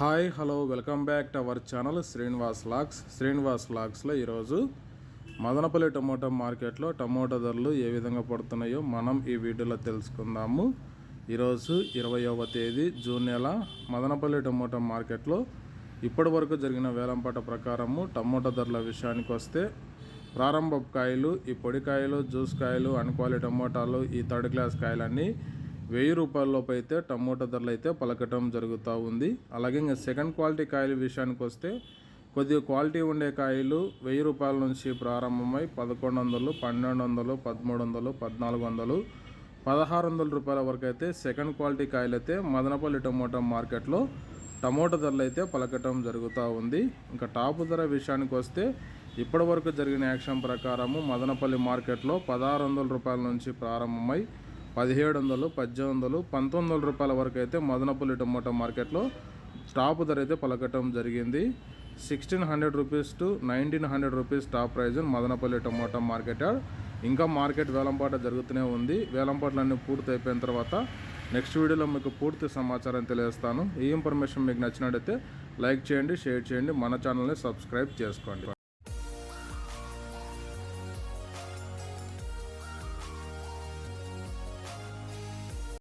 Hi hello welcome back to our channel Srinivas వ్లాగ్స్లో ఈరోజు Madanapalle tomato మార్కెట్లో టమోటా ధరలు ఏ విధంగా పడుతున్నాయో మనం ఈ వీడియోలో తెలుసుకుందాము. ఈరోజు 20వ తేదీ జూన్ నెల మదనపల్లి టమోటా మార్కెట్లో ఇప్పటి వరకు జరిగిన వేలంపాట ప్రకారము టమోటా ధరల విషయానికి వస్తే ప్రారంభ కాయలు, ఈ పొడి కాయలు, జ్యూస్ కాయలు, అన్క్వాలిటీ టమోటాలు, ఈ థర్డ్ క్లాస్ కాయలన్నీ 1000 రూపాయలలోపు అయితే టమోటా ధరలు అయితే పలకటం జరుగుతూ ఉంది. అలాగే ఇంకా సెకండ్ క్వాలిటీ కాయల విషయానికి వస్తే కొద్దిగా క్వాలిటీ ఉండే కాయలు 1000 రూపాయల నుంచి ప్రారంభమై 1100, 1200, 1300, 1400, 1600 రూపాయల వరకు అయితే సెకండ్ క్వాలిటీ కాయలు అయితే మదనపల్లి టమోటా మార్కెట్లో టమోటా ధరలు అయితే పలకటం జరుగుతూ ఉంది. ఇంకా టాప్ ధర విషయానికి వస్తే ఇప్పటి వరకు జరిగిన యాక్షన్ ప్రకారము మదనపల్లి మార్కెట్లో 1600 రూపాయల నుంచి ప్రారంభమై 1700, 1800, 1900 రూపాయల వరకు అయితే మదనపల్లి టమోటా మార్కెట్లో టాప్ ధర అయితే పలకటం జరిగింది. 1600 rupees to 1900 rupees top price Madanapalle tomato market. ఇంకా మార్కెట్ వేలంపాట జరుగుతూనే ఉంది. వేలంపాట్లన్నీ పూర్తి అయిపోయిన తర్వాత నెక్స్ట్ వీడియోలో మీకు పూర్తి సమాచారం తెలియజేస్తాను. ఈ ఇన్ఫర్మేషన్ మీకు నచ్చినట్టయితే లైక్ చేయండి, షేర్ చేయండి, మన ఛానల్ని సబ్స్క్రైబ్ చేసుకోండి.